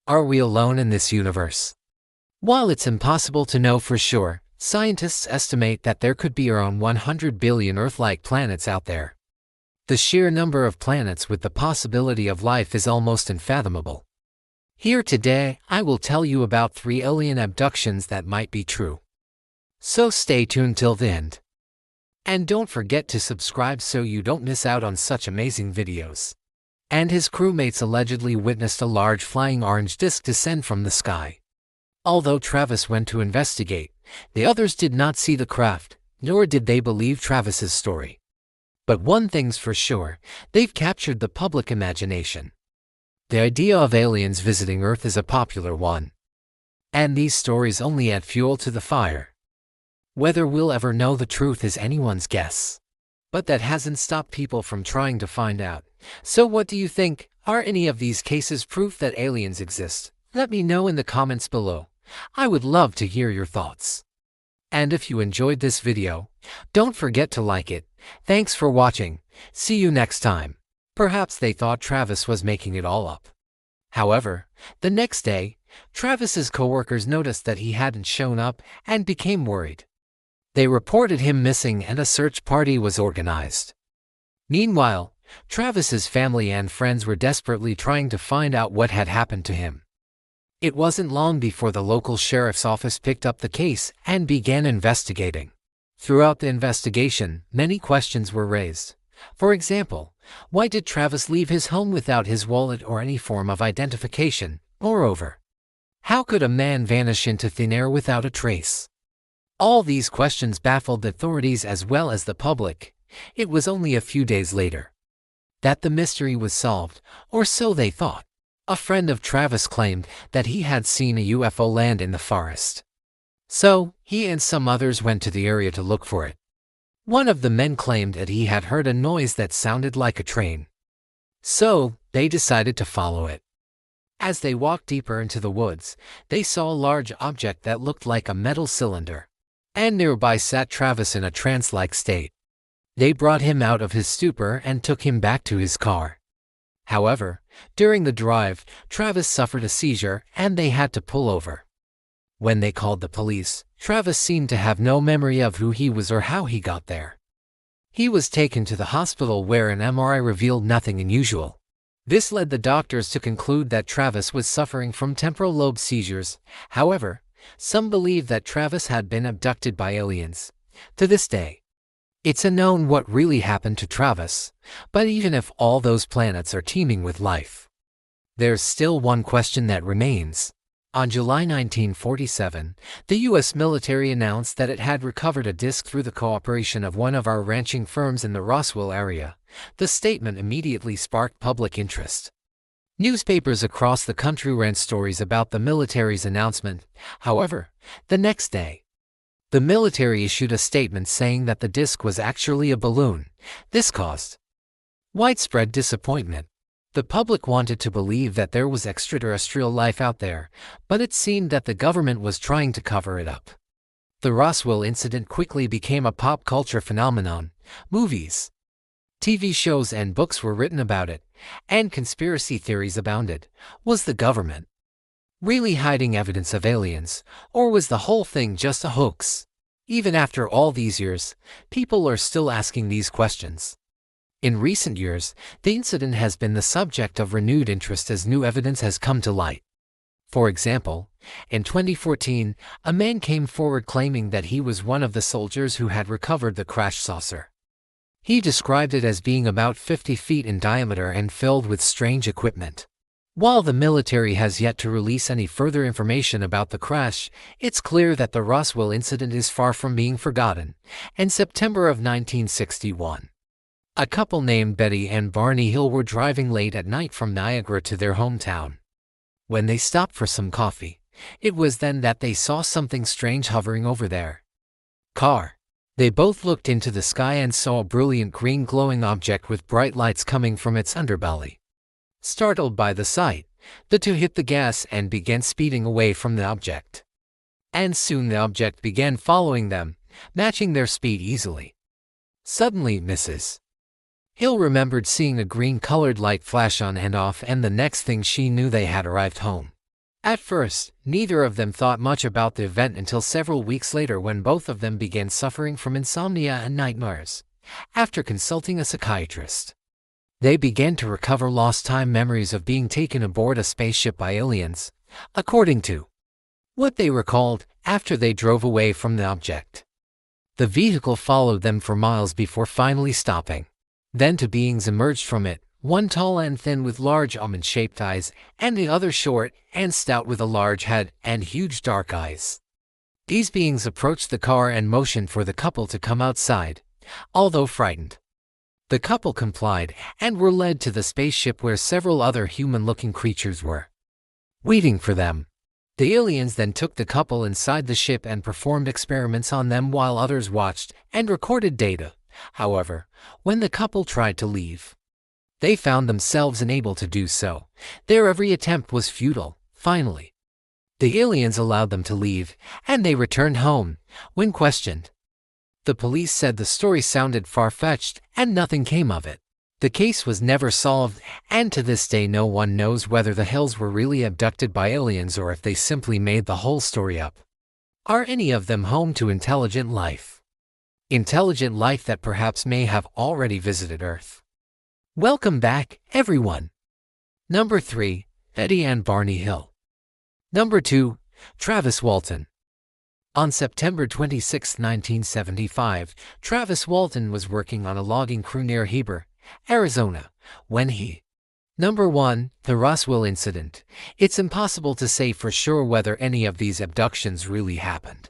Are we alone in this universe? While it's impossible to know for sure, scientists estimate that there could be around 100 billion Earth-like planets out there. The sheer number of planets with the possibility of life is almost unfathomable. Here today, I will tell you about 3 alien abductions that might be true. So stay tuned till the end. And don't forget to subscribe so you don't miss out on such amazing videos. And his crewmates allegedly witnessed a large flying orange disc descend from the sky. Although Travis went to investigate, the others did not see the craft, nor did they believe Travis's story. But one thing's for sure, they've captured the public imagination. The idea of aliens visiting Earth is a popular one. And these stories only add fuel to the fire. Whether we'll ever know the truth is anyone's guess. But that hasn't stopped people from trying to find out. So what do you think? Are any of these cases proof that aliens exist? Let me know in the comments below. I would love to hear your thoughts. And if you enjoyed this video, don't forget to like it. Thanks for watching. See you next time. Perhaps they thought Travis was making it all up. However, the next day, Travis's coworkers noticed that he hadn't shown up and became worried. They reported him missing and a search party was organized. Meanwhile, Travis's family and friends were desperately trying to find out what had happened to him. It wasn't long before the local sheriff's office picked up the case and began investigating. Throughout the investigation, many questions were raised. For example, why did Travis leave his home without his wallet or any form of identification? Moreover, how could a man vanish into thin air without a trace? All these questions baffled the authorities as well as the public. It was only a few days later that the mystery was solved, or so they thought. A friend of Travis claimed that he had seen a UFO land in the forest. So, he and some others went to the area to look for it. One of the men claimed that he had heard a noise that sounded like a train. So, they decided to follow it. As they walked deeper into the woods, they saw a large object that looked like a metal cylinder. And nearby sat Travis in a trance-like state. They brought him out of his stupor and took him back to his car. However, during the drive, Travis suffered a seizure and they had to pull over. When they called the police, Travis seemed to have no memory of who he was or how he got there. He was taken to the hospital where an MRI revealed nothing unusual. This led the doctors to conclude that Travis was suffering from temporal lobe seizures. However, some believe that Travis had been abducted by aliens. To this day, it's unknown what really happened to Travis, but even if all those planets are teeming with life, there's still one question that remains. On July 1947, the U.S. military announced that it had recovered a disc through the cooperation of one of our ranching firms in the Roswell area. The statement immediately sparked public interest. Newspapers across the country ran stories about the military's announcement. However, the next day, the military issued a statement saying that the disc was actually a balloon. This caused widespread disappointment. The public wanted to believe that there was extraterrestrial life out there, but it seemed that the government was trying to cover it up. The Roswell incident quickly became a pop culture phenomenon. Movies, TV shows and books were written about it, and conspiracy theories abounded. Was the government really hiding evidence of aliens, or was the whole thing just a hoax? Even after all these years, people are still asking these questions. In recent years, the incident has been the subject of renewed interest as new evidence has come to light. For example, in 2014, a man came forward claiming that he was one of the soldiers who had recovered the crash saucer. He described it as being about 50 feet in diameter and filled with strange equipment. While the military has yet to release any further information about the crash, it's clear that the Roswell incident is far from being forgotten. In September of 1961, a couple named Betty and Barney Hill were driving late at night from Niagara to their hometown. When they stopped for some coffee, it was then that they saw something strange hovering over their car. They both looked into the sky and saw a brilliant green glowing object with bright lights coming from its underbelly. Startled by the sight, the two hit the gas and began speeding away from the object. And soon the object began following them, matching their speed easily. Suddenly, Mrs. Hill remembered seeing a green-colored light flash on and off, and the next thing she knew they had arrived home. At first, neither of them thought much about the event until several weeks later when both of them began suffering from insomnia and nightmares. After consulting a psychiatrist, they began to recover lost time memories of being taken aboard a spaceship by aliens, according to what they recalled after they drove away from the object. The vehicle followed them for miles before finally stopping. Then two beings emerged from it, one tall and thin with large almond-shaped eyes, and the other short and stout with a large head and huge dark eyes. These beings approached the car and motioned for the couple to come outside, although frightened. The couple complied and were led to the spaceship where several other human-looking creatures were waiting for them. The aliens then took the couple inside the ship and performed experiments on them while others watched and recorded data. However, when the couple tried to leave, they found themselves unable to do so. Their every attempt was futile. Finally, the aliens allowed them to leave, and they returned home. When questioned, the police said the story sounded far-fetched and nothing came of it. The case was never solved, and to this day no one knows whether the Hills were really abducted by aliens or if they simply made the whole story up. Are any of them home to intelligent life? Intelligent life that perhaps may have already visited Earth. Welcome back, everyone. Number 3. Eddie and Barney Hill. Number 2. Travis Walton. On September 26, 1975, Travis Walton was working on a logging crew near Heber, Arizona, when he. Number 1. The Roswell incident. It's impossible to say for sure whether any of these abductions really happened.